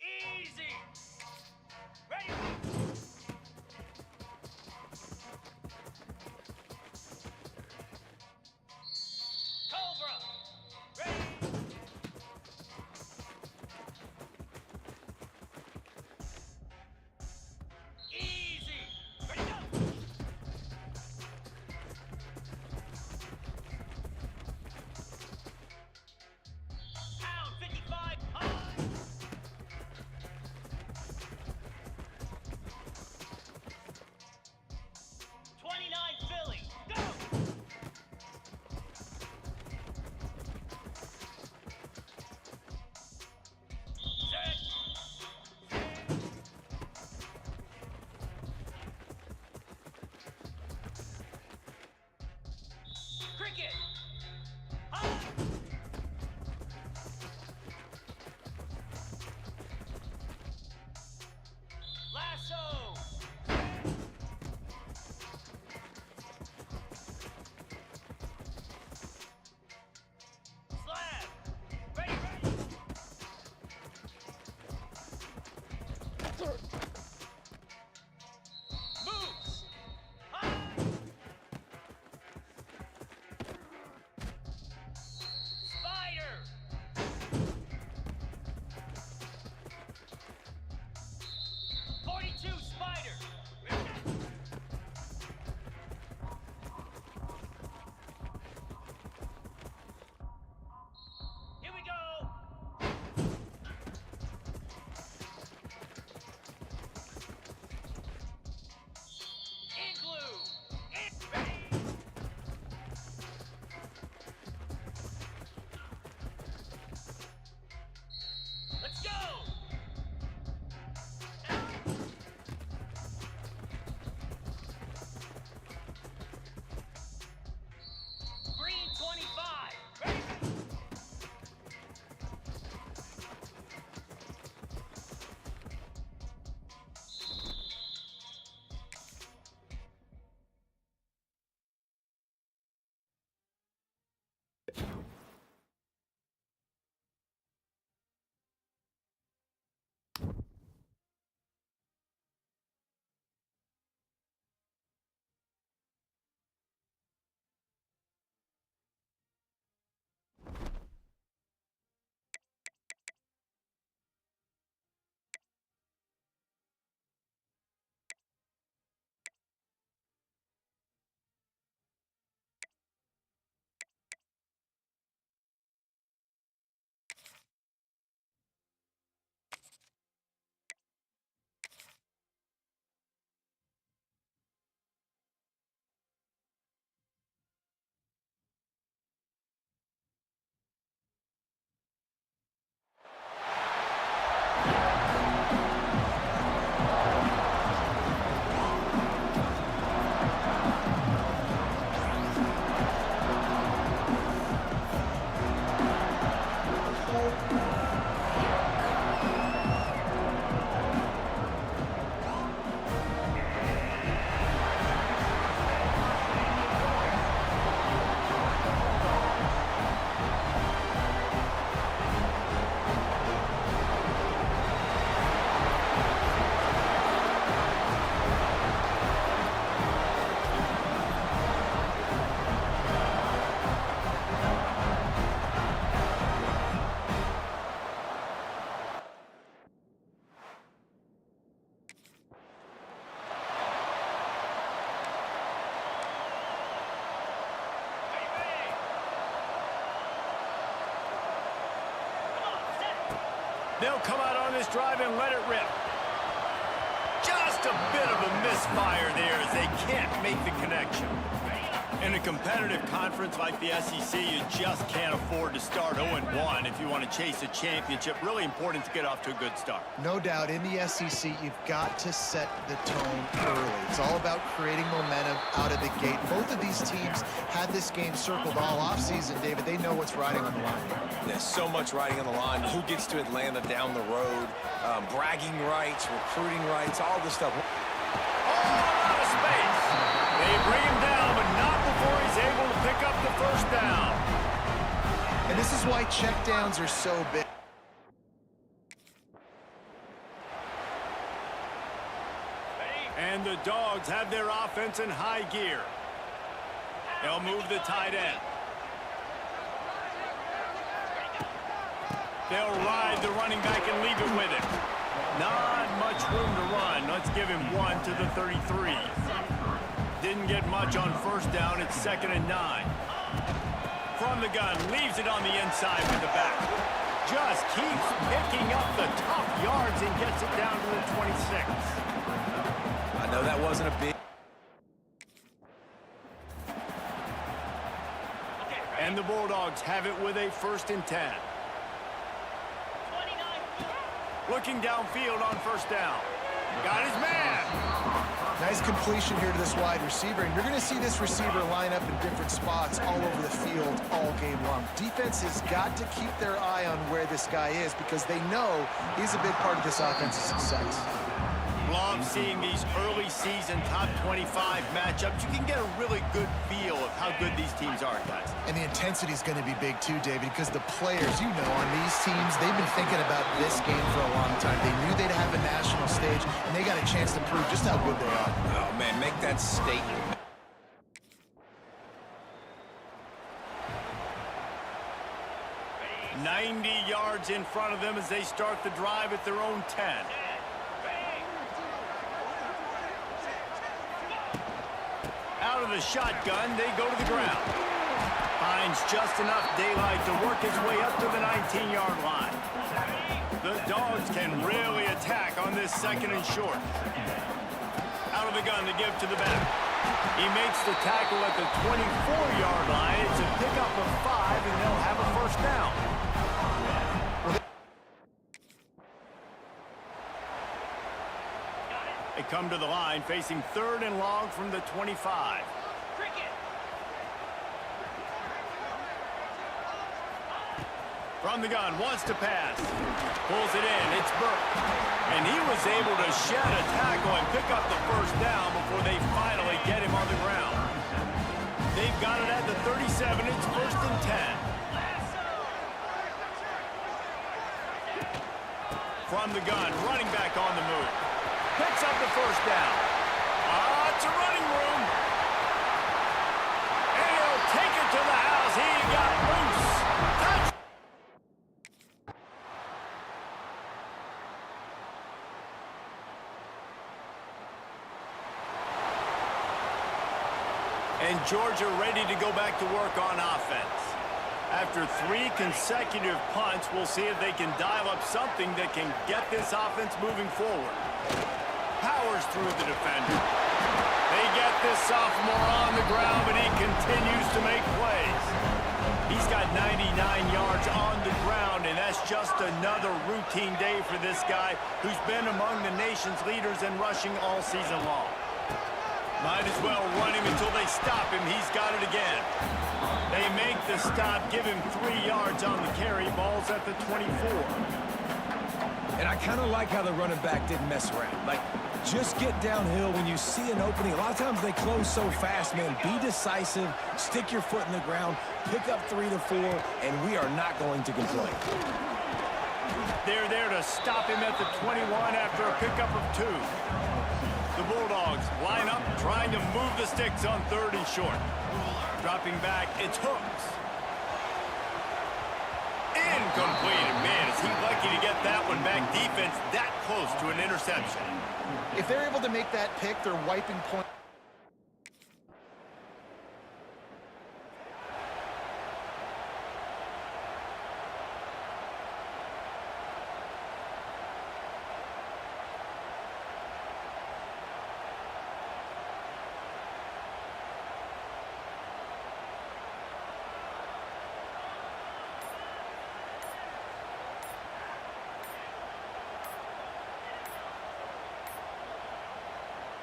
Easy. Ready? Cobra. Ready? Easy. Ready, go. Pound 55 high. 29 Philly. Go. Set. Cricket. High. Lasso. Slab. Ready, ready. Moves. High. Spider. 42 Spider. Here we go. Igloo. Ready. Let's go. Green 25. Ready. They'll come out on this drive and let it rip. Just a bit of a misfire there as they can't make the connection. In a competitive conference like the SEC, you just can't afford to start 0-1 if you want to chase a championship. Really important to get off to a good start. No doubt, in the SEC, you've got to set the tone early. It's all about creating momentum out of the gate. Both of these teams had this game circled all offseason, David. They know what's riding on the line. There's so much riding on the line. Who gets to Atlanta down the road? Bragging rights, recruiting rights, all this stuff. All out of space. They bring him down, but not before he's able to pick up the first down. And this is why checkdowns are so big. And the Dogs have their offense in high gear. They'll move the tight end. They'll ride the running back and leave it with him. Not much room to run. Let's give him 1 to the 33. Didn't get much on first down. It's 2nd and 9. From the gun, leaves it on the inside with the back. Just keeps picking up the tough yards and gets it down to the 26. I know that wasn't a big... And the Bulldogs have it with a 1st and 10. 29. Looking downfield on first down. Got his man. Nice completion here to this wide receiver, and you're going to see this receiver line up in different spots all over the field all game long. Defense has got to keep their eye on where this guy is because they know he's a big part of this offense's success. Love seeing these early season top 25 matchups. You can get a really good feel of how good these teams are, guys. And the intensity is going to be big too, David, because the players, you know, on these teams, they've been thinking about this game for a long time. They knew they'd have a national stage, and they got a chance to prove just how good they are. Oh, man, make that statement. Ready. 90 yards in front of them as they start the drive at their own 10. Out of the shotgun, they go to the ground. Finds just enough daylight to work his way up to the 19-yard line. The Dogs can really attack on this 2nd and short. Out of the gun to give to the back. He makes the tackle at the 24-yard line. It's a pickup of 5, and they'll have a 1st down. They come to the line facing 3rd and long from the 25. Cricket. From the gun, wants to pass. Pulls it in, it's Burke. And he was able to shed a tackle and pick up the 1st down before they finally get him on the ground. They've got it at the 37, it's 1st and 10. From the gun, running back on the move. Picks up the 1st down. It's a running room. And he'll take it to the house. He got loose. Touch. And Georgia ready to go back to work on offense. After 3 consecutive punts, we'll see if they can dial up something that can get this offense moving forward. Powers through the defender. They get this sophomore on the ground, but he continues to make plays. He's got 99 yards on the ground, and that's just another routine day for this guy who's been among the nation's leaders in rushing all season long. Might as well run him until they stop him. He's got it again. They make the stop, give him 3 yards on the carry. Ball's at the 24. And I kind of like how the running back didn't mess around. Like, just get downhill when you see an opening. A lot of times they close so fast, man. Be decisive, stick your foot in the ground, pick up 3 to 4, and we are not going to complain. They're there to stop him at the 21 after a pickup of 2. The Bulldogs line up, trying to move the sticks on 3rd and short. Dropping back, it's Hooks. Incomplete. Man, is he lucky to get that one back. Defense that close to an interception. If they're able to make that pick, they're wiping point.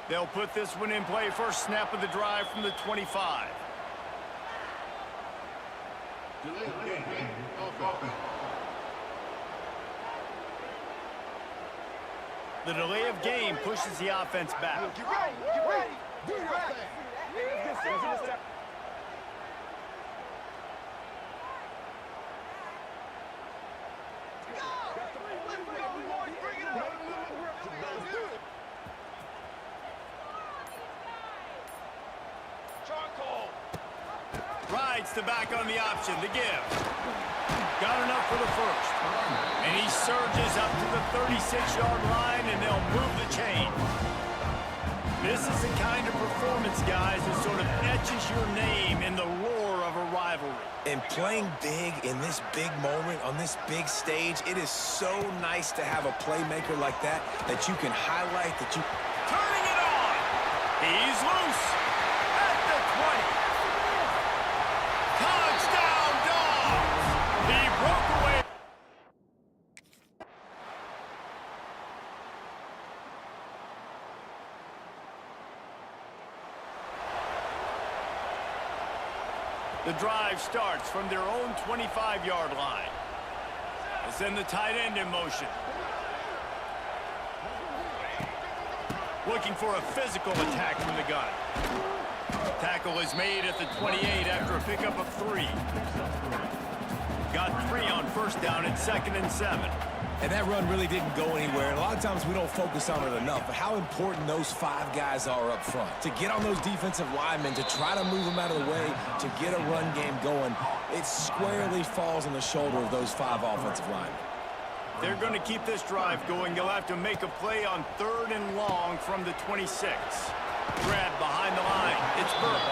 They'll put this one in play. First snap of the drive from the 25. The delay of game pushes the offense back. Get ready! Get ready! Do your thing! takes the back on the option to give. Got enough for the first. And he surges up to the 36-yard line, and they'll move the chain. This is the kind of performance, guys, that sort of etches your name in the roar of a rivalry. And playing big in this big moment, on this big stage, it is so nice to have a playmaker like that you can highlight, that you... Turning it on! He's loose at the 20. Touchdown, Dogs! He broke away. The drive starts from their own 25-yard line. They send the tight end in motion. Looking for a physical attack from the gun. Tackle is made at the 28 after a pickup of 3. Got 3 on first down at 2nd and 7. And that run really didn't go anywhere. And a lot of times we don't focus on it enough, but how important those 5 guys are up front. To get on those defensive linemen, to try to move them out of the way, to get a run game going, it squarely falls on the shoulder of those 5 offensive linemen. They're going to keep this drive going. They'll have to make a play on 3rd and long from the 26. Grab behind the line. It's Burke.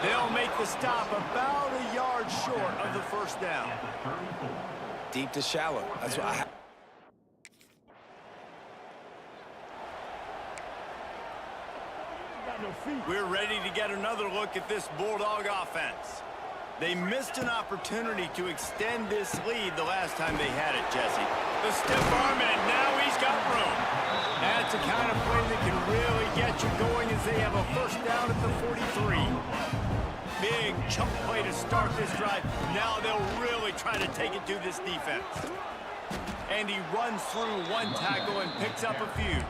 They'll make the stop about a yard short of the first down. Deep to shallow. That's what I... We're ready to get another look at this Bulldog offense. They missed an opportunity to extend this lead the last time they had it, Jesse. The stiff arm, and now he's got room. That's the kind of play that can really get you going as they have a first down at the 43. Big chunk play to start this drive. Now they'll really try to take it to this defense. And he runs through 1 tackle and picks up a few.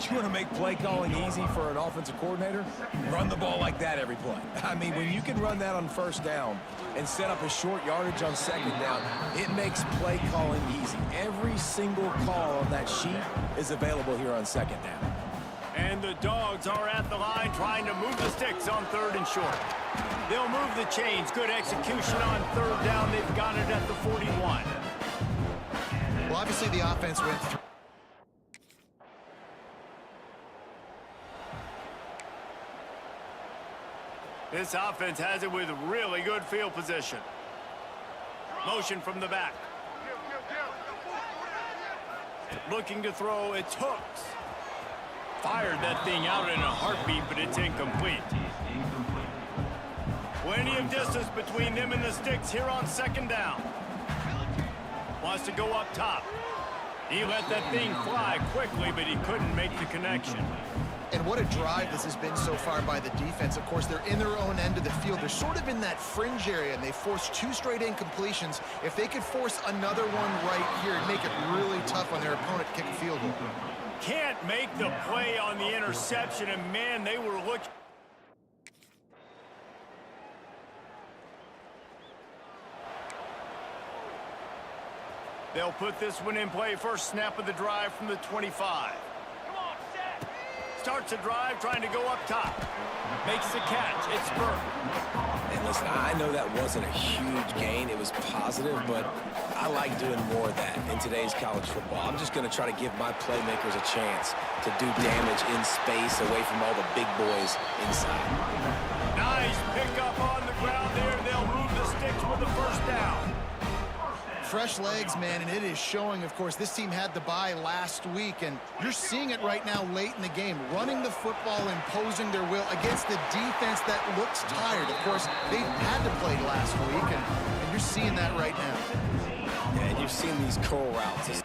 You want to make play calling easy for an offensive coordinator? Run the ball like that every play. I mean, when you can run that on first down and set up a short yardage on second down, it makes play calling easy. Every single call on that sheet is available here on second down. And the Dogs are at the line trying to move the sticks on 3rd and short. They'll move the chains. Good execution on 3rd down. They've got it at the 41. Well, obviously the offense went through. This offense has it with really good field position. Motion from the back. Looking to throw, it's Hooks. Fired that thing out in a heartbeat, but it's incomplete. Plenty of distance between them and the sticks here on 2nd down. Wants to go up top. He let that thing fly quickly, but he couldn't make the connection. And what a drive this has been so far by the defense. Of course, they're in their own end of the field. They're sort of in that fringe area, and they forced 2 straight incompletions. If they could force another one right here, it'd make it really tough on their opponent to kick a field goal. Can't make the play on the interception, and man, they were looking. They'll put this one in play. First snap of the drive from the 25. Starts a drive, trying to go up top. Makes the catch. It's Burke. And listen, I know that wasn't a huge gain. It was positive, but I like doing more of that in today's college football. I'm just going to try to give my playmakers a chance to do damage in space away from all the big boys inside. Nice pickup on the ground there. They'll move the sticks with the first down. Fresh legs, man, and it is showing. Of course, this team had the bye last week, and you're seeing it right now late in the game. Running the football, imposing their will against the defense that looks tired. Of course, they had to play last week, and you're seeing that right now. Yeah, and you've seen these curl routes.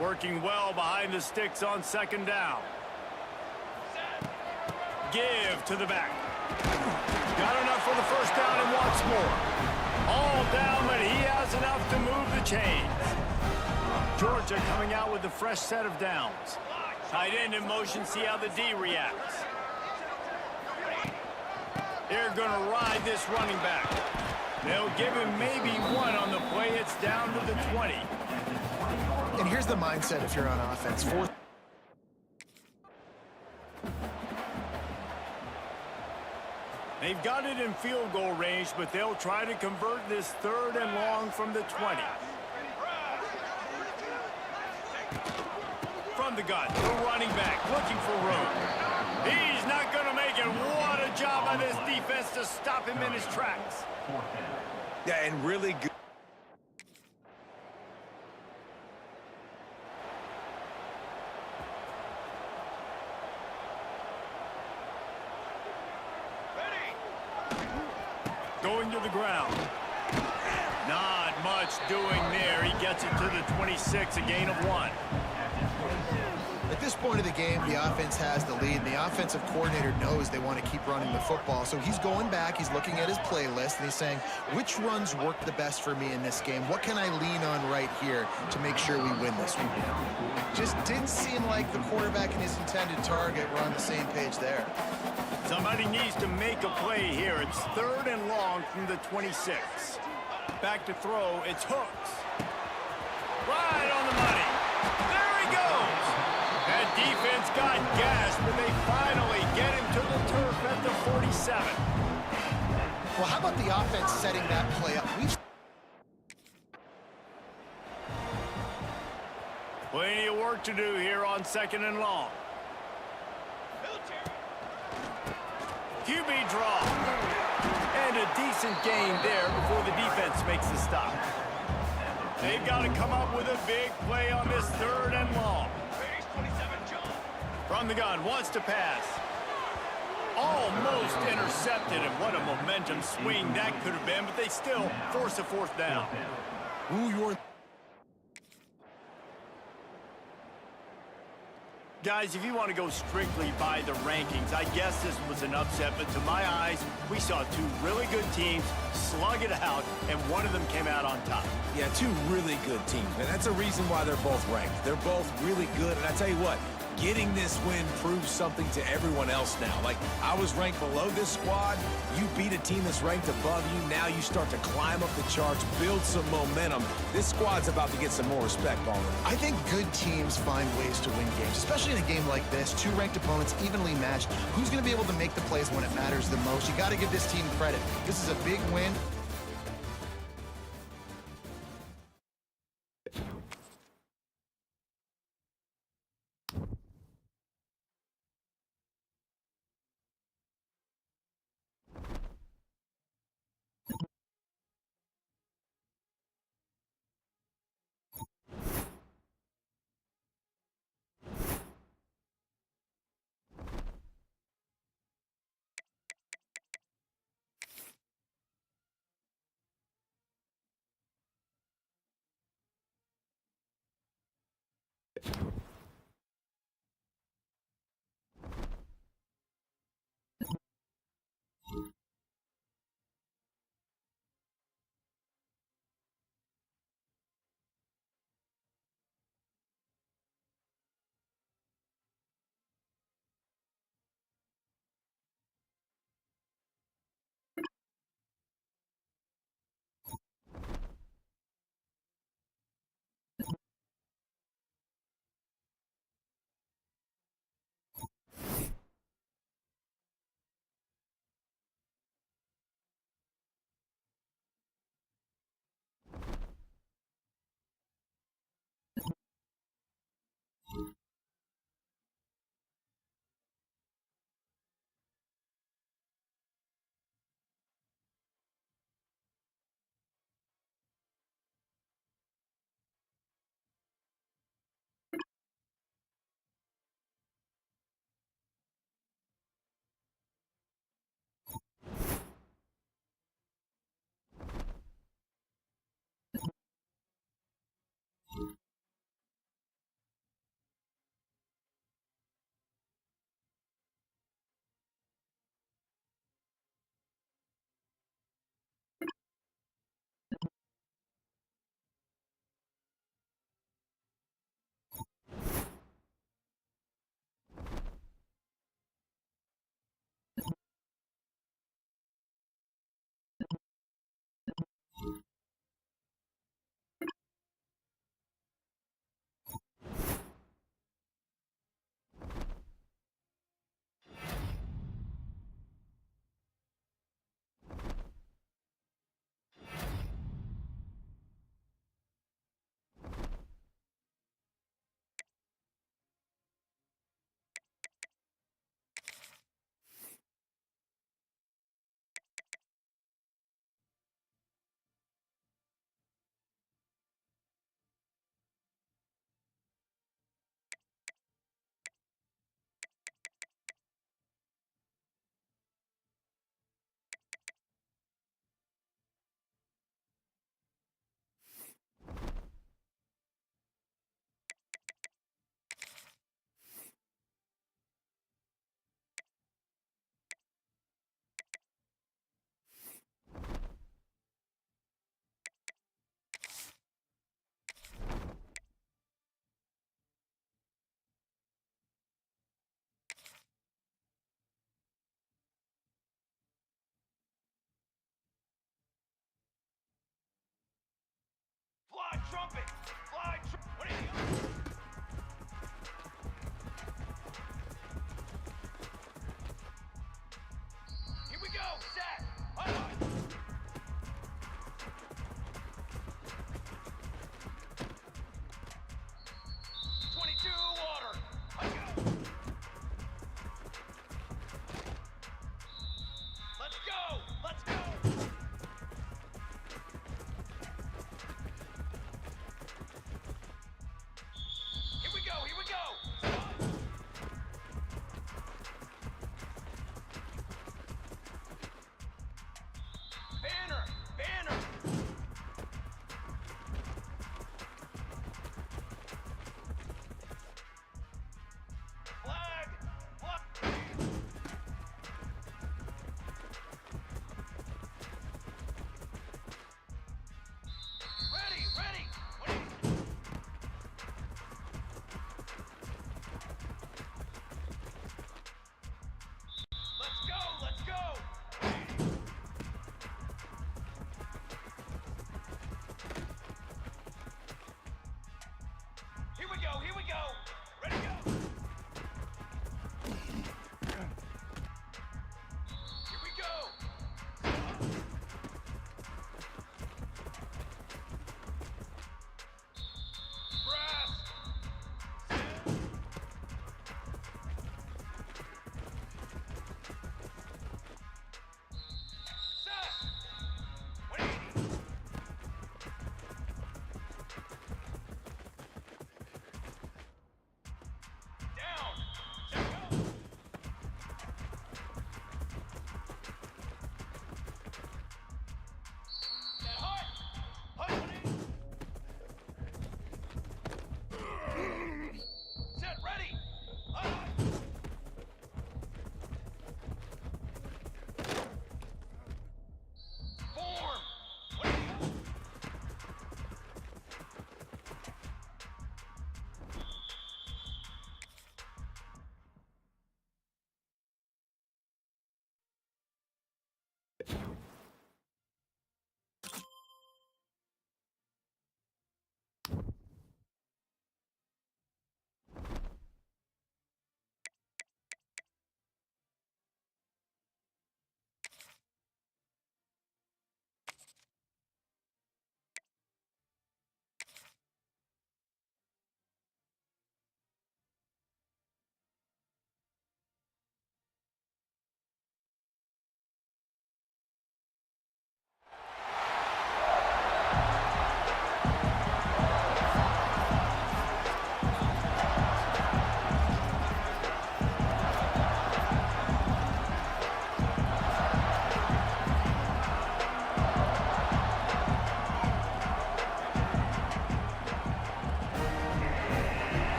Working well behind the sticks on 2nd down. Give to the back. Got enough for the first down and wants more. All down, but he has enough to move the chains. Georgia coming out with a fresh set of downs. Tight end in motion, see how the D reacts. They're going to ride this running back. They'll give him maybe 1 on the play. It's down to the 20. And here's the mindset if you're on offense. They've got it in field goal range, but they'll try to convert this 3rd and long from the 20. From the gun, the running back looking for room. He's not going to make it. What a job by this defense to stop him in his tracks. Yeah, and really good. Going to the ground. Not much doing there. He gets it to the 26, a gain of 1. At this point of the game, the offense has the lead, and the offensive coordinator knows they want to keep running the football. So he's going back, he's looking at his playlist, and he's saying, which runs work the best for me in this game? What can I lean on right here to make sure we win this one? Just didn't seem like the quarterback and his intended target were on the same page there. Somebody needs to make a play here. It's 3rd and long from the 26. Back to throw, it's Hooks. Right on the money. There he goes. That defense got gassed, but they finally get him to the turf at the 47. Well, how about the offense setting that play up? Plenty of work to do here on 2nd and long. QB draw. And a decent gain there before the defense makes the stop. They've got to come up with a big play on this 3rd and long. From the gun, wants to pass. Almost intercepted, and what a momentum swing that could have been, but they still force a 4th down. Guys, if you want to go strictly by the rankings, I guess this was an upset, but to my eyes, we saw 2 really good teams slug it out, and one of them came out on top. Yeah, 2 really good teams, man. That's a reason why they're both ranked. They're both really good, and I tell you what, getting this win proves something to everyone else now. Like, I was ranked below this squad. You beat a team that's ranked above you. Now you start to climb up the charts, build some momentum. This squad's about to get some more respect on them. I think good teams find ways to win games, especially in a game like this. 2 ranked opponents, evenly matched. Who's going to be able to make the plays when it matters the most? You got to give this team credit. This is a big win.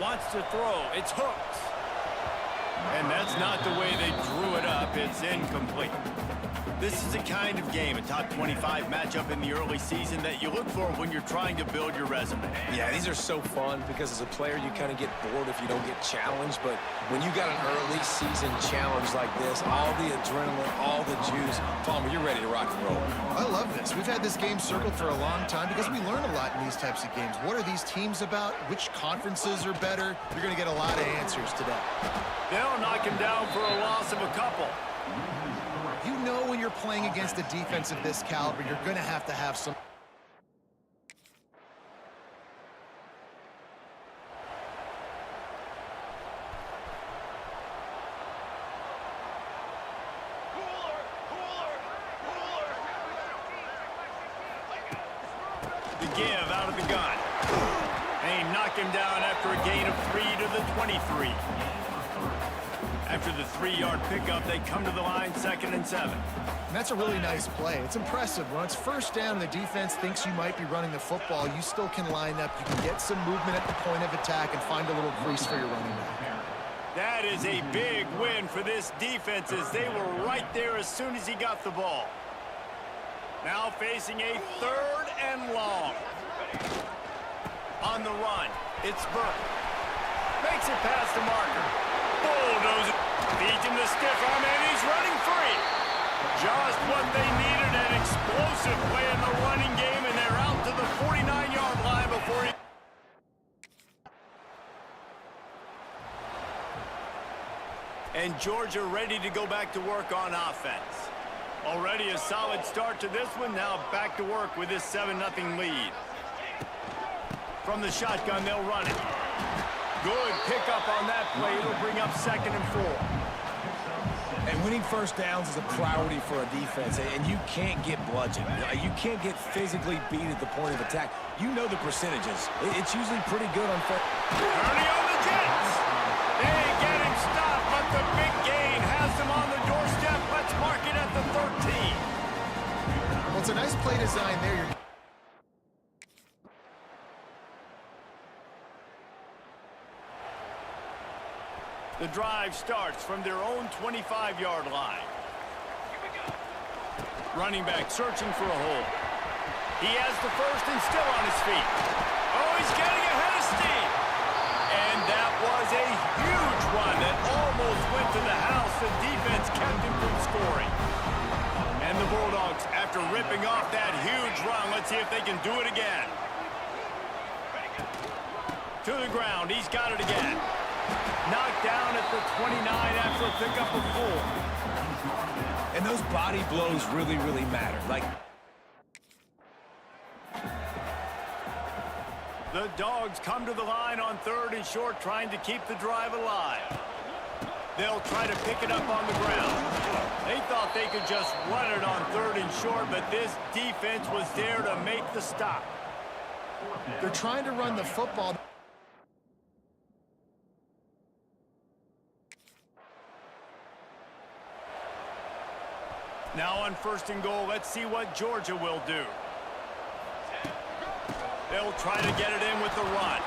Wants to throw. It's hooked. And that's not the way they drew it up. It's incomplete. This is the kind of game, a top 25 matchup in the early season, that you look for when you're trying to build your resume. Yeah, these are so fun because as a player, you kind of get bored if you don't get challenged. But when you got an early season challenge like this, all the adrenaline, all the juice, Palmer, you're ready to rock and roll. I love this. We've had this game circled for a long time because we learn a lot in these types of games. What are these teams about? Which conferences are better? You're going to get a lot of answers today. They'll knock him down for a loss of a couple. You know when you're playing against a defense of this caliber, you're going to have some... The give out of the gun. They knock him down after a gain of 3 to the 23. After the 3-yard pickup, they come to the line 2nd and 7. And that's a really nice play. It's impressive. When it's first down and the defense thinks you might be running the football, you still can line up. You can get some movement at the point of attack and find a little crease for your running back. That is a big win for this defense, as they were right there as soon as he got the ball. Now facing a 3rd and long. On the run, it's Burke. Makes it past the marker. Bulldozer. Feeds him the stiff arm, and he's running free. Just what they needed, an explosive play in the running game, and they're out to the 49-yard line before he... And Georgia ready to go back to work on offense. Already a solid start to this one. Now back to work with this 7-0 lead. From the shotgun, they'll run it. Good pickup on that play. It'll bring up 2nd and 4. And winning first downs is a priority for a defense, and you can't get bludgeoned. You can't get physically beat at the point of attack. You know the percentages. It's usually pretty good on first. Ernie on the Jets. They get him stopped, but the big gain has them on the doorstep. Let's mark it at the 13. Well, it's a nice play design there. The drive starts from their own 25-yard line. Running back searching for a hole. He has the first and still on his feet. Oh, he's getting ahead of steam. And that was a huge run that almost went to the house. The defense kept him from scoring. And the Bulldogs, after ripping off that huge run, let's see if they can do it again. To the ground, he's got it again. Knocked down at the 29 after a pickup of 4. And those body blows really, really matter. Like, the Dogs come to the line on 3rd and short, trying to keep the drive alive. They'll try to pick it up on the ground. They thought they could just run it on 3rd and short, but this defense was there to make the stop. They're trying to run the football. Now on 1st and goal, let's see what Georgia will do. They'll try to get it in with the run.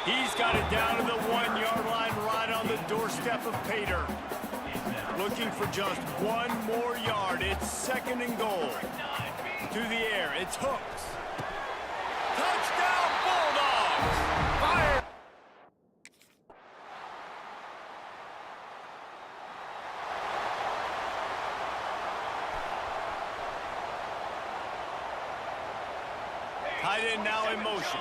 He's got it down to the 1-yard line right on the doorstep of Pater. Looking for just one more yard. It's 2nd and goal. To the air, it's Hooks. Touchdown Bulldogs! Fire! Tight end now in motion.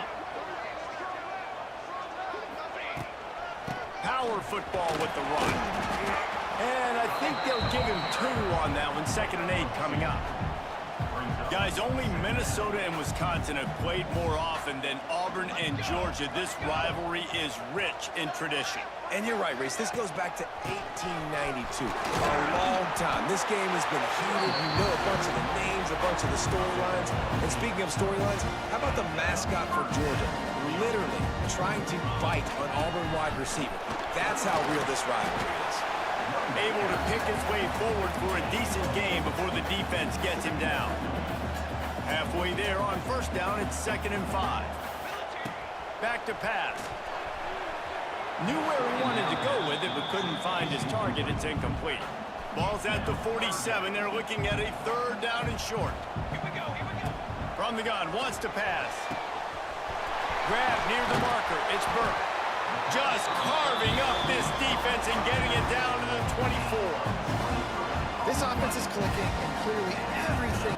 Power football with the run. And I think they'll give him 2 on that one. 2nd and 8 coming up. Guys, only Minnesota and Wisconsin have played more often than Auburn and Georgia. This rivalry is rich in tradition. And you're right, Reese. This goes back to 1892. A long time. This game has been heated. You know a bunch of the names, a bunch of the storylines. And speaking of storylines, how about the mascot for Georgia? Literally trying to bite an Auburn wide receiver. That's how real this rivalry is. Able to pick his way forward for a decent game before the defense gets him down. Halfway there on 1st down, it's 2nd and 5. Back to pass. Knew where he wanted to go with it, but couldn't find his target. It's incomplete. Ball's at the 47. They're looking at a 3rd down and short. Here we go. From the gun, wants to pass. Grab near the marker. It's Burke. Just carving up this defense and getting it down to the 24. This offense is clicking, and clearly everything.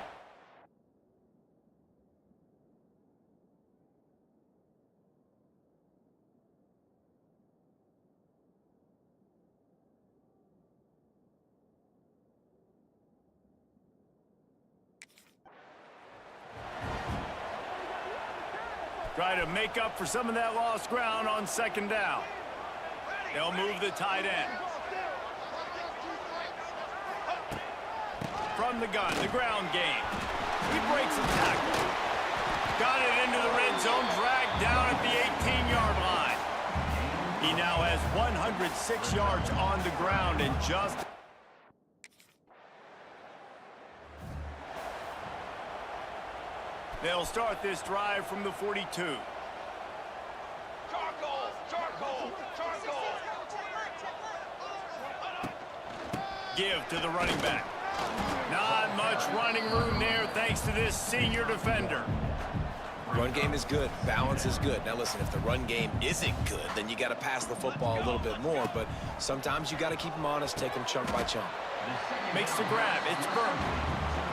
Try to make up for some of that lost ground on 2nd down. They'll move the tight end. From the gun, the ground game. He breaks a tackle. Got it into the red zone, dragged down at the 18-yard line. He now has 106 yards on the ground and just... They'll start this drive from the 42. Charcoal! Give to the running back. Not much running room there thanks to this senior defender. Run game is good. Balance is good. Now listen, if the run game isn't good, then you got to pass the football a little bit more. But sometimes you got to keep them honest, take them chunk by chunk. Makes the grab. It's Burke.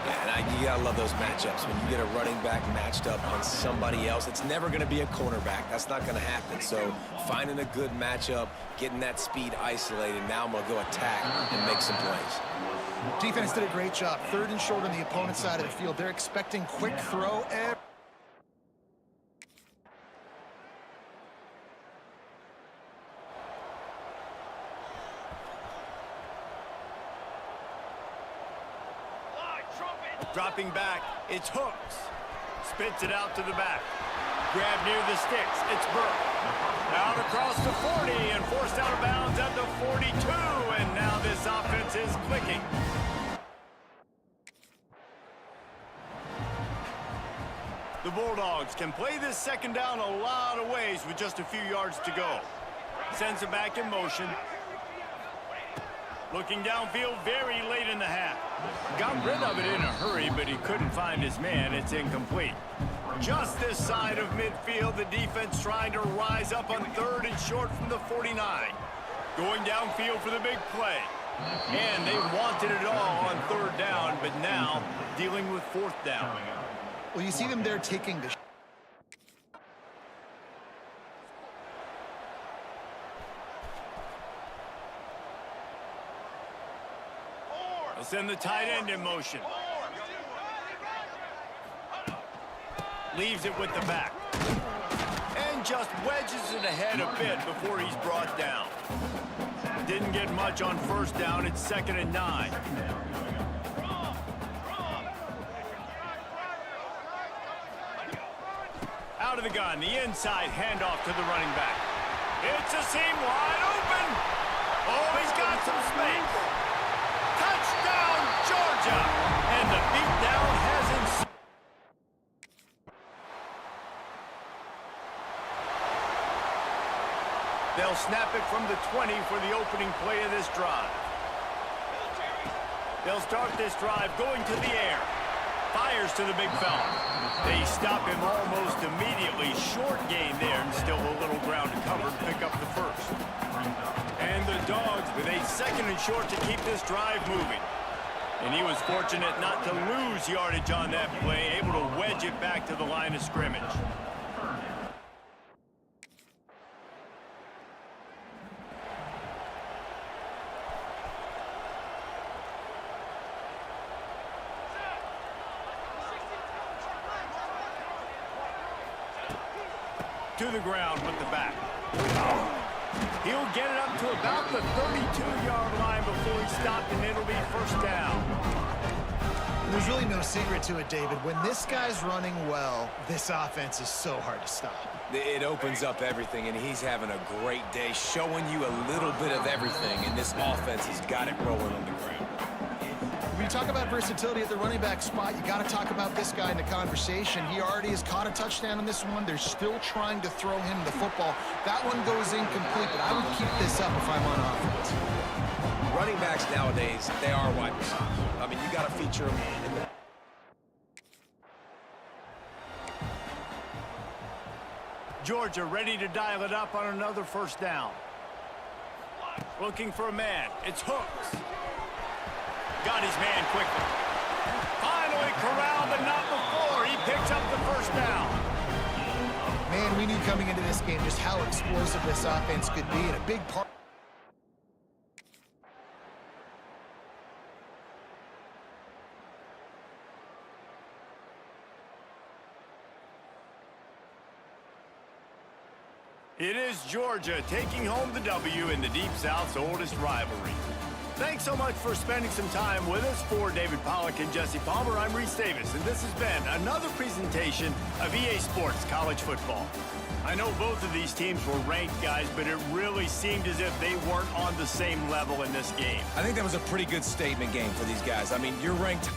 Yeah, and you got to love those matchups. When you get a running back matched up on somebody else, it's never going to be a cornerback. That's not going to happen. So finding a good matchup, getting that speed isolated, now I'm going to go attack and make some plays. Defense did a great job. 3rd and short on the opponent's side of the field. They're expecting quick throw. Dropping back, it's Hooks. Spits it out to the back. Grab near the sticks, it's Burke. Out across the 40 and forced out of bounds at the 42. And now this offense is clicking. The Bulldogs can play this 2nd down a lot of ways with just a few yards to go. Sends it back in motion. Looking downfield very late in the half. Got rid of it in a hurry, but he couldn't find his man. It's incomplete. Just this side of midfield, the defense trying to rise up on 3rd and short from the 49. Going downfield for the big play. And they wanted it all on 3rd down, but now dealing with 4th down. Well, you see them there taking the... They'll send the tight end in motion. Leaves it with the back. And just wedges it ahead a bit before he's brought down. Didn't get much on 1st down. It's 2nd and 9. Out of the gun, the inside handoff to the running back. It's a seam wide open. Oh, he's got some space. Touchdown, Georgia. And the beatdown has ensued. They'll snap it from the 20 for the opening play of this drive. They'll start this drive going to the air. Fires to the big fella. They stop him almost immediately. Short gain there and still a little ground to cover to pick up the first. And the Dogs with a 2nd and short to keep this drive moving. And he was fortunate not to lose yardage on that play, able to wedge it back to the line of scrimmage. To the ground with the back. He'll get it up to about the 32-yard line before he stopped, and it'll be first down. There's really no secret to it, David. When this guy's running well, this offense is so hard to stop. It opens up everything, and he's having a great day, showing you a little bit of everything, and this offense has got it rolling on the ground. When you talk about versatility at the running back spot, you got to talk about this guy in the conversation. He already has caught a touchdown on this one. They're still trying to throw him the football. That one goes incomplete, but I would keep this up if I'm on offense. Running backs nowadays, they are wide receivers. I mean, you got to feature them in the... Georgia ready to dial it up on another first down. Looking for a man. It's Hooks. Got his man quickly. Finally corralled, but not before. He picks up the first down. Man, we knew coming into this game just how explosive this offense could be, and a big part. It is Georgia taking home the W in the Deep South's oldest rivalry. Thanks so much for spending some time with us. For David Pollack and Jesse Palmer, I'm Reese Davis, and this has been another presentation of EA Sports College Football. I know both of these teams were ranked, guys, but it really seemed as if they weren't on the same level in this game. I think that was a pretty good statement game for these guys. I mean, you're ranked...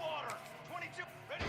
Water. 22, ready.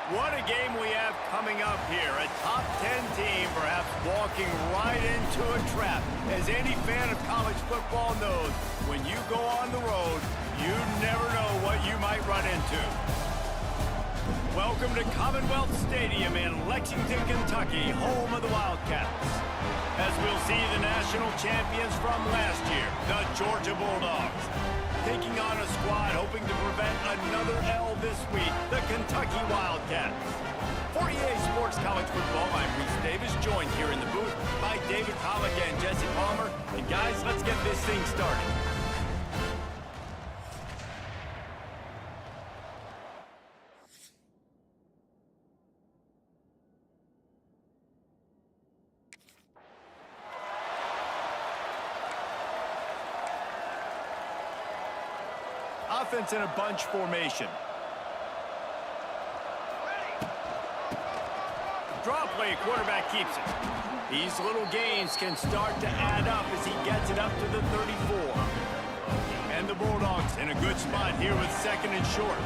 What a game we have coming up here. A top 10 team perhaps walking right into a trap. As any fan of college football knows, when you go on the road, you never know what you might run into. Welcome to Commonwealth Stadium in Lexington, Kentucky, home of the Wildcats. As we'll see the national champions from last year, the Georgia Bulldogs, taking on a squad hoping to prevent another L this week, the Kentucky Wildcats. For EA Sports College Football, I'm Reese Davis, joined here in the booth by David Pollock and Jesse Palmer. And guys, let's get this thing started. Offense in a bunch formation. Draw play, quarterback keeps it. These little gains can start to add up as he gets it up to the 34. And the Bulldogs in a good spot here with second and short.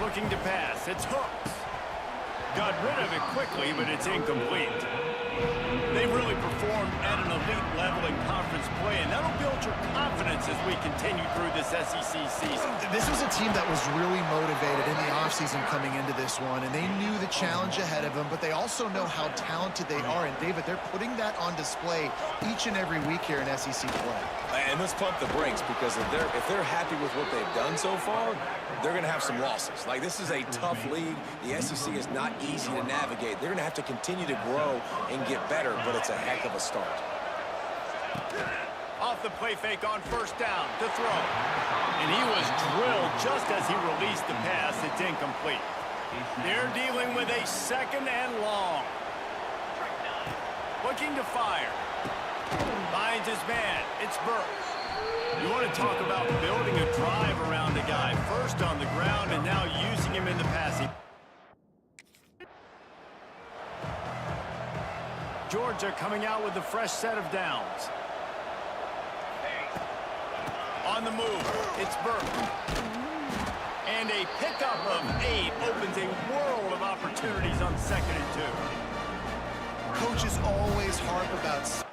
Looking to pass, it's Hooks. Got rid of it quickly, but it's incomplete. They've really performed at an elite level in conference play, and that'll build your confidence as we continue through this SEC season. This was a team that was really motivated in the offseason coming into this one, and they knew the challenge ahead of them, but they also know how talented they are. And, David, they're putting that on display each and every week here in SEC play. And let's pump the brakes, because if they're happy with what they've done so far, they're going to have some losses. Like, this is a tough league. The SEC is not easy to navigate. They're going to have to continue to grow and get better, but it's a heck of a start. Off the play fake on first down to throw. And he was drilled just as he released the pass. It's incomplete. They're dealing with a second and long. Looking to fire. Finds his man. It's Burke. You want to talk about building a drive around a guy. First on the ground and now using him in the passing. Georgia coming out with a fresh set of downs. On the move, it's Burke. And a pickup of 8 opens a world of opportunities on second and 2. Coaches always harp about...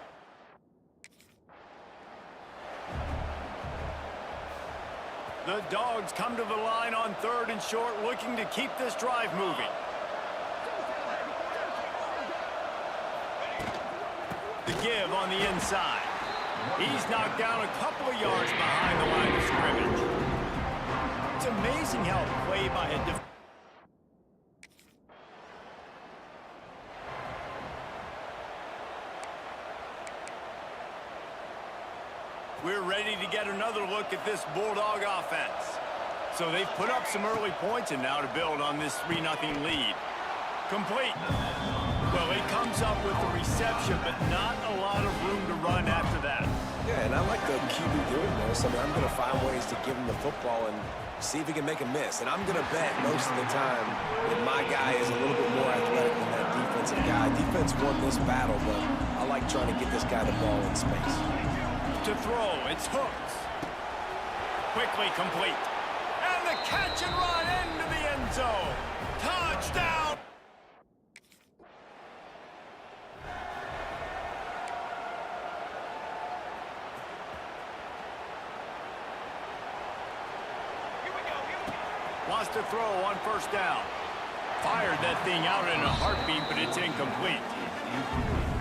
The Dogs come to the line on third and short, looking to keep this drive moving. The give on the inside. He's knocked down a couple of yards behind the line of scrimmage. It's amazing how play by a defense. We're ready to get another look at this Bulldog offense. So they've put up some early points and now to build on this 3-0 lead. Complete. Well, he comes up with the reception, but not a lot of room to run after that. Yeah, and I like the QB doing this. I mean, I'm going to find ways to give him the football and see if he can make a miss. And I'm going to bet most of the time that my guy is a little bit more athletic than that defensive guy. Defense won this battle, but I like trying to get this guy the ball in space. To throw, it's Hooks. Quickly complete. And the catch and run into the end zone. Touchdown! Wants to throw on first down. Fired that thing out in a heartbeat, but it's incomplete.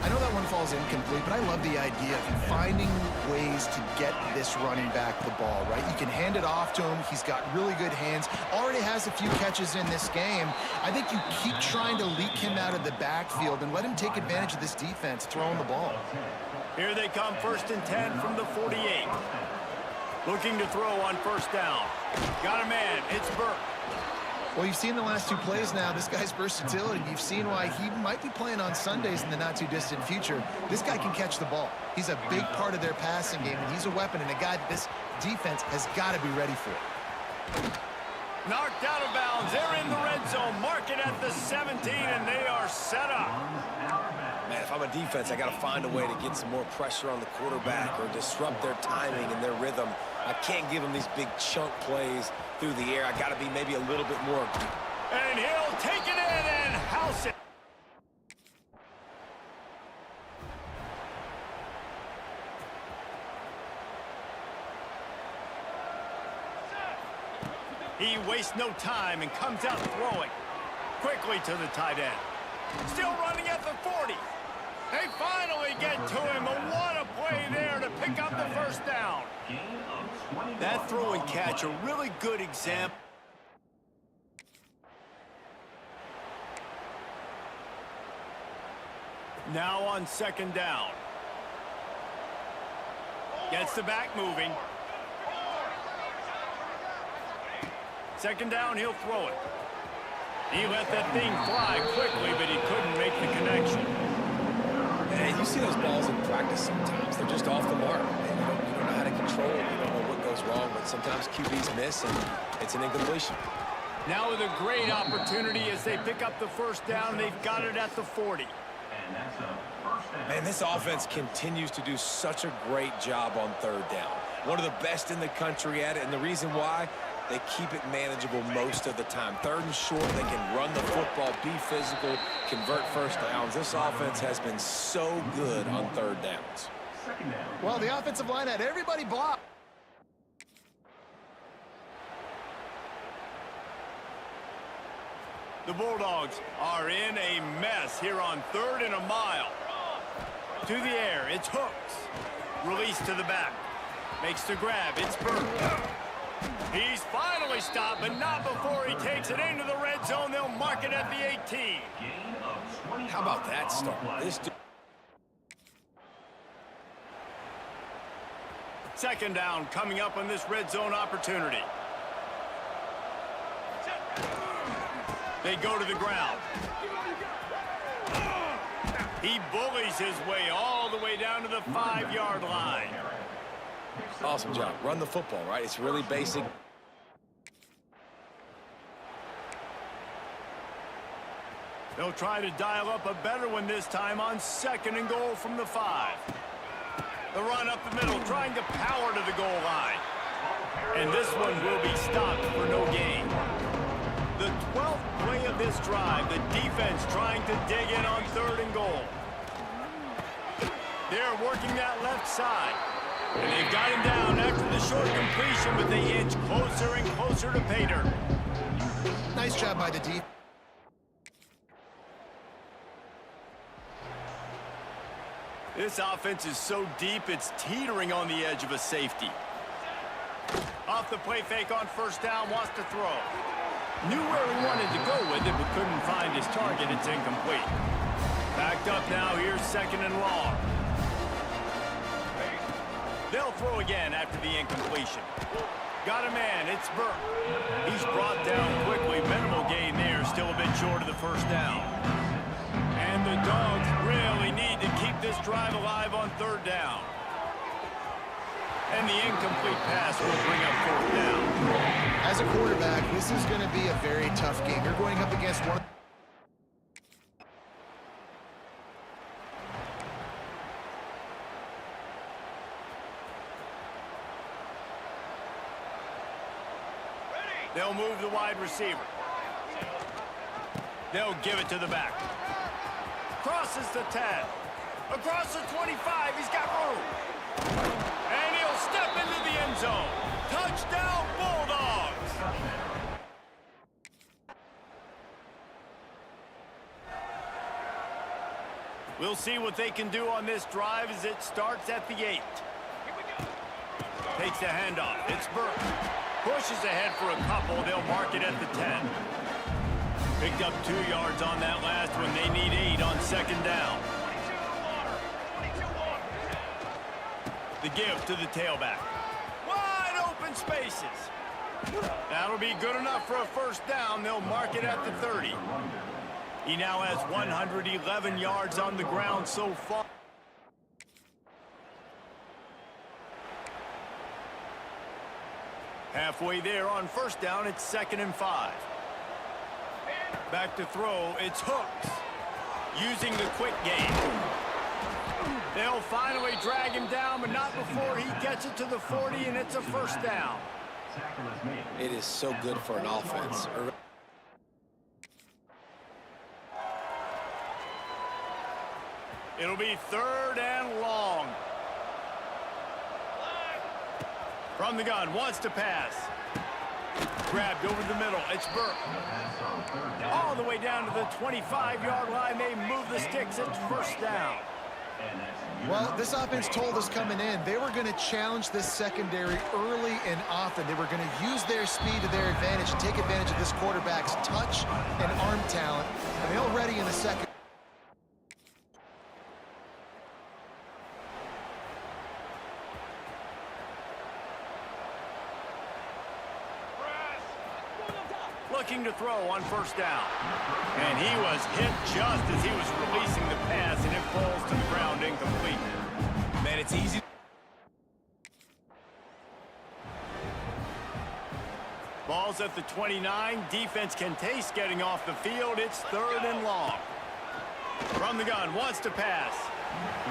I know that one falls incomplete, but I love the idea of finding ways to get this running back the ball, right? You can hand it off to him. He's got really good hands. Already has a few catches in this game. I think you keep trying to leak him out of the backfield and let him take advantage of this defense throwing the ball. Here they come, 1st and 10 from the 48. Looking to throw on first down. Got a man. It's Burke. Well, you've seen the last 2 plays now, this guy's versatility. You've seen why he might be playing on Sundays in the not-too-distant future. This guy can catch the ball. He's a big part of their passing game, and he's a weapon and a guy that this defense has got to be ready for. Knocked out of bounds. They're in the red zone. Mark it at the 17, and they are set up. Man, if I'm a defense, I got to find a way to get some more pressure on the quarterback or disrupt their timing and their rhythm. I can't give them these big chunk plays through the air. I got to be maybe a little bit more And he'll take it in and house it. He wastes no time and comes out throwing quickly to the tight end. Still running at the 40. They finally get to him, but what a play there to pick up the first down. That throw and catch, a really good example. Now on second down. Gets the back moving. Second down, he'll throw it. He let that thing fly quickly, but he couldn't make the connection. And you see those balls in practice sometimes. They're just off the mark. And you don't know how to control it. You don't know what goes wrong, but sometimes QBs miss, and it's an incompletion. Now with a great opportunity as they pick up the first down. They've got it at the 40. Man, this offense continues to do such a great job on third down. One of the best in the country at it, and the reason why, they keep it manageable most of the time. Third and short, they can run the football, be physical, convert first downs. This offense has been so good on third downs. Well, the offensive line had everybody blocked. The Bulldogs are in a mess here on 3rd and a mile. To the air, it's Hooks. Release to the back. Makes the grab, it's Burke. He's finally stopped, but not before he takes it into the red zone. They'll mark it at the 18. How about that start? This dude. Second down coming up on this red zone opportunity. They go to the ground. He bullies his way all the way down to the 5-yard line. Awesome job. Run the football, right? It's really basic. They'll try to dial up a better one this time on 2nd and goal from the 5. The run up the middle, trying to power to the goal line. And this one will be stopped for no gain. The 12th play of this drive, the defense trying to dig in on 3rd and goal. They're working that left side. And they've got him down after the short completion, but they inch closer and closer to pay dirt. Nice job by the defense. This offense is so deep, it's teetering on the edge of a safety. Off the play fake on first down, wants to throw. Knew where he wanted to go with it, but couldn't find his target. It's incomplete. Backed up now, here's 2nd and long. They'll throw again after the incompletion. Got a man, it's Burke. He's brought down quickly. Minimal gain there, still a bit short of the first down. And the Dogs really need to keep this drive alive on 3rd down. And the incomplete pass will bring up 4th down. As a quarterback, this is going to be a very tough game. You're going up against one. They'll move the wide receiver. They'll give it to the back. Crosses the 10. Across the 25, he's got room. And he'll step into the end zone. Touchdown, Bulldogs! We'll see what they can do on this drive as it starts at the 8. Takes the handoff. It's Burke. Pushes ahead for a couple. They'll mark it at the 10. Picked up 2 yards on that last one. They need 8 on 2nd down. The give to the tailback. Wide open spaces. That'll be good enough for a first down. They'll mark it at the 30. He now has 111 yards on the ground so far. Halfway there on first down, it's 2nd and 5. Back to throw, it's Hooks. Using the quick game. They'll finally drag him down, but not before he gets it to the 40, and it's a first down. It is so good for an offense. It'll be 3rd and long. From the gun, wants to pass. Grabbed over the middle. It's Burke. All the way down to the 25-yard line. They move the sticks. It's 1st down. Well, this offense told us coming in they were going to challenge this secondary early and often. They were going to use their speed to their advantage and take advantage of this quarterback's touch and arm talent. And they're already in the second. Looking to throw on 1st down. And he was hit just as he was releasing the pass, and it falls to the ground incomplete. Man, it's easy. Ball's at the 29. Defense can taste getting off the field. It's 3rd and long. From the gun, wants to pass.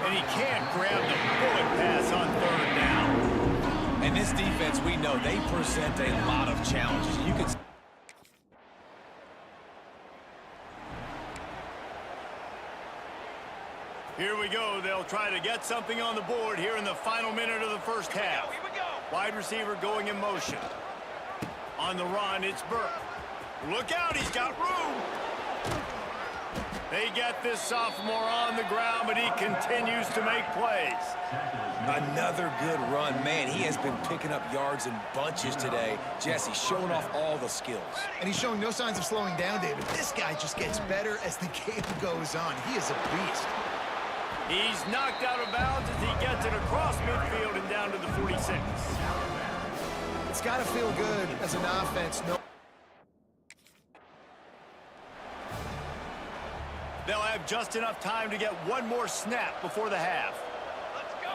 And he can't grab the bullet pass on 3rd down. And this defense, we know, they present a lot of challenges. You can. Here we go. They'll try to get something on the board here in the final minute of the 1st half. Here we go. Wide receiver going in motion. On the run, it's Burke. Look out, he's got room. They get this sophomore on the ground, but he continues to make plays. Another good run. Man, he has been picking up yards in bunches today. Jesse showing off all the skills. And he's showing no signs of slowing down, David. This guy just gets better as the game goes on. He is a beast. He's knocked out of bounds as he gets it across midfield and down to the 46. It's got to feel good as an offense. They'll have just enough time to get one more snap before the half. Let's go.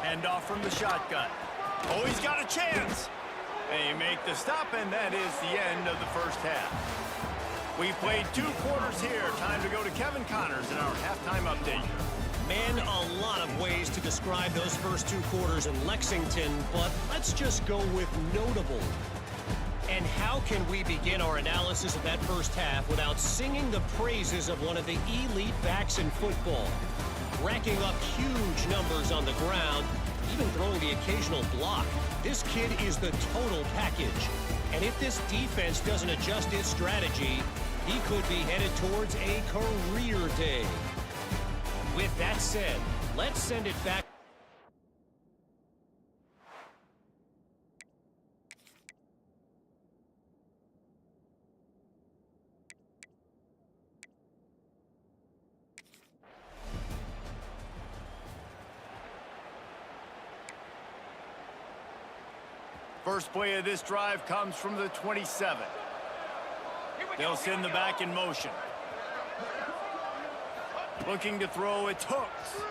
Hand off from the shotgun. Oh, he's got a chance. They make the stop, and that is the end of the 1st half. We've played 2 quarters here. Time to go to Kevin Connors in our halftime update. Man, a lot of ways to describe those first 2 quarters in Lexington, but let's just go with notable. And how can we begin our analysis of that 1st half without singing the praises of one of the elite backs in football? Racking up huge numbers on the ground, even throwing the occasional block. This kid is the total package. And if this defense doesn't adjust its strategy, he could be headed towards a career day. With that said, let's send it back. First play of this drive comes from the 27. They'll send the back in motion. Looking to throw, it's Hooks.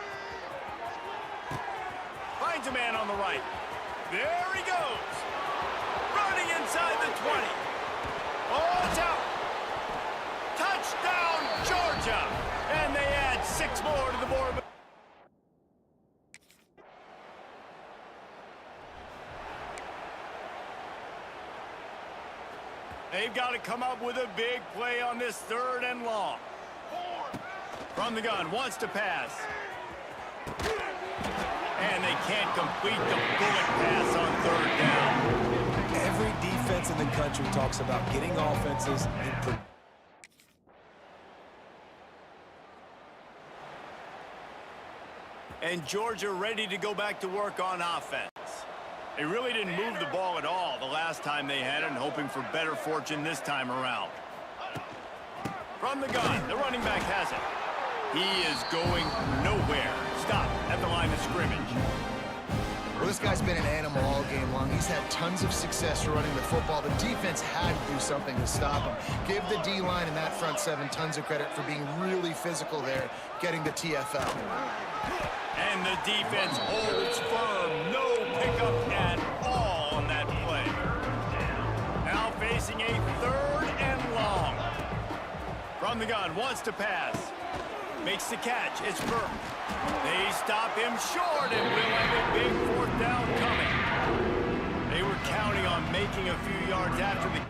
Finds a man on the right. There he goes. Running inside the 20. Oh, it's out. Touchdown, Georgia. And they add 6 more to the board. They've got to come up with a big play on this 3rd and long. From the gun, wants to pass. And they can't complete the bullet pass on 3rd down. Every defense in the country talks about getting offenses in. And Georgia ready to go back to work on offense. They really didn't move the ball at all the last time they had it, and hoping for better fortune this time around. From the gun, the running back has it. He is going nowhere. Stop at the line of scrimmage. Well, this guy's been an animal all game long. He's had tons of success running the football. The defense had to do something to stop him. Give the D-line and that front 7 tons of credit for being really physical there, getting the TFL. And the defense holds firm. No pickup at all on that play. Now facing a 3rd and long. From the gun, wants to pass. Makes the catch. It's Burke. They stop him short, and will have a big 4th down coming. They were counting on making a few yards after the...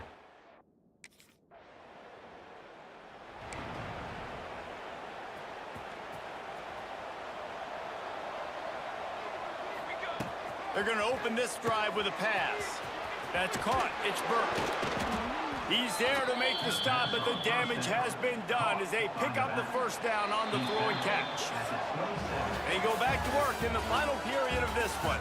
They're going to open this drive with a pass. That's caught. It's Burke. He's there to make the stop, but the damage has been done as they pick up the first down on the throw and catch. They go back to work in the final period of this one.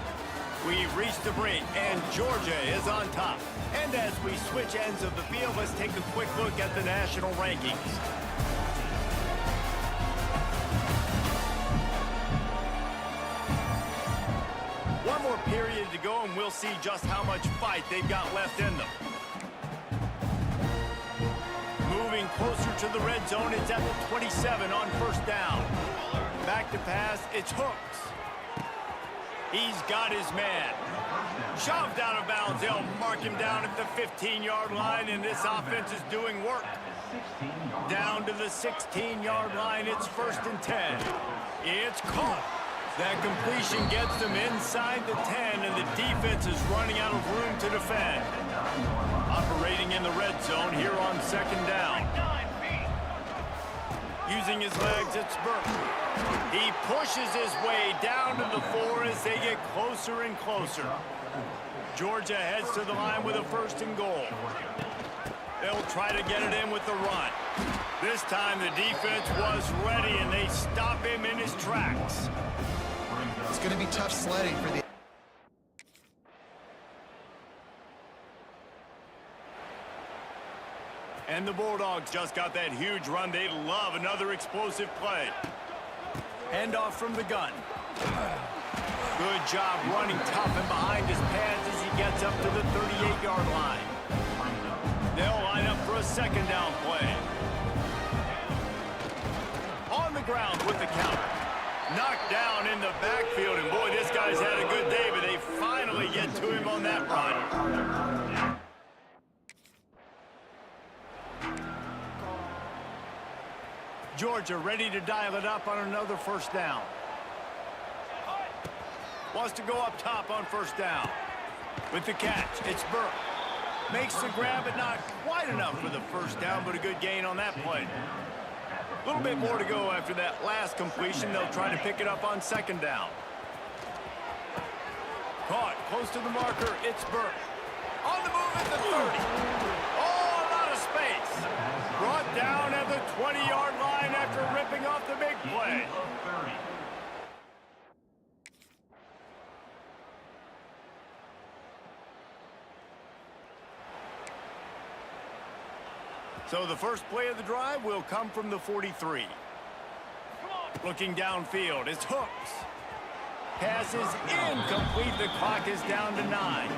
We've reached the break, and Georgia is on top. And as we switch ends of the field, let's take a quick look at the national rankings. One more period to go, and we'll see just how much fight they've got left in them. Moving closer to the red zone, it's at the 27 on first down. Back to pass, it's Hooks. He's got his man. Shoved out of bounds. They'll mark him down at the 15-yard line, and this offense is doing work. Down to the 16-yard line, it's 1st and 10. It's caught. That completion gets them inside the 10, and the defense is running out of room to defend. Operating in the red zone here on 2nd down. Using his legs, it's Burke. He pushes his way down to the 4 as they get closer and closer. Georgia heads to the line with a 1st and goal. They'll try to get it in with the run. This time the defense was ready, and they stop him in his tracks. It's going to be tough sledding for the... And the Bulldogs just got that huge run. They love another explosive play. Handoff from the gun. Good job running tough and behind his pads as he gets up to the 38-yard line. They'll line up for a 2nd down play. On the ground with the counter. Knocked down in the backfield, and boy, this guy's had a good day, but they finally get to him on that run. Georgia ready to dial it up on another 1st down. Wants to go up top on 1st down. With the catch, it's Burke. Makes the grab, but not quite enough for the 1st down, but a good gain on that play. A little bit more to go after that last completion. They'll try to pick it up on 2nd down. Caught close to the marker, it's Burke. On the move at the 30. Oh, a lot of space. Brought down at the 20-yard line after ripping off the big play. So the first play of the drive will come from the 43. Looking downfield, it's Hooks. Pass is incomplete. The clock is down to 9.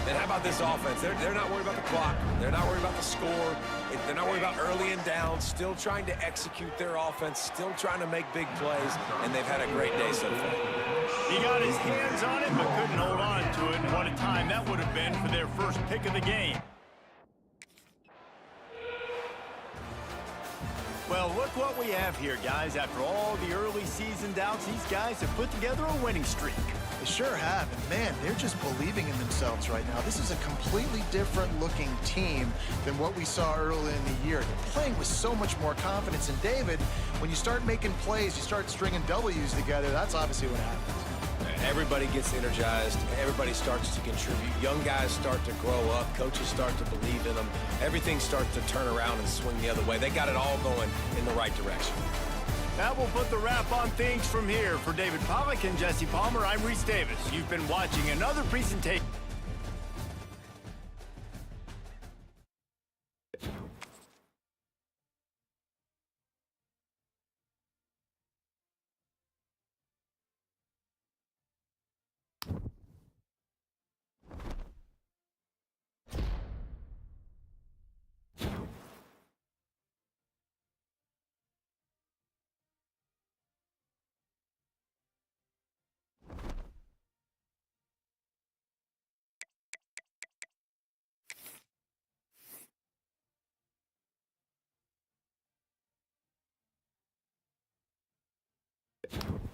And how about this offense? They're not worried about the clock. They're not worried about the score. They're not worried about early and down. Still trying to execute their offense. Still trying to make big plays. And they've had a great day so far. He got his hands on it, but couldn't hold on to it. And what a time that would have been for their first pick of the game. Well, look what we have here, guys. After all the early season doubts, these guys have put together a winning streak. They sure have, and man, they're just believing in themselves right now. This is a completely different looking team than what we saw early in the year. They're playing with so much more confidence, and David, when you start making plays, you start stringing W's together, that's obviously what happens. Everybody gets energized. Everybody starts to contribute. Young guys start to grow up. Coaches start to believe in them. Everything starts to turn around and swing the other way. They got it all going in the right direction. That will put the wrap on things from here. For David Pollack and Jesse Palmer, I'm Reese Davis. You've been watching another presentation. You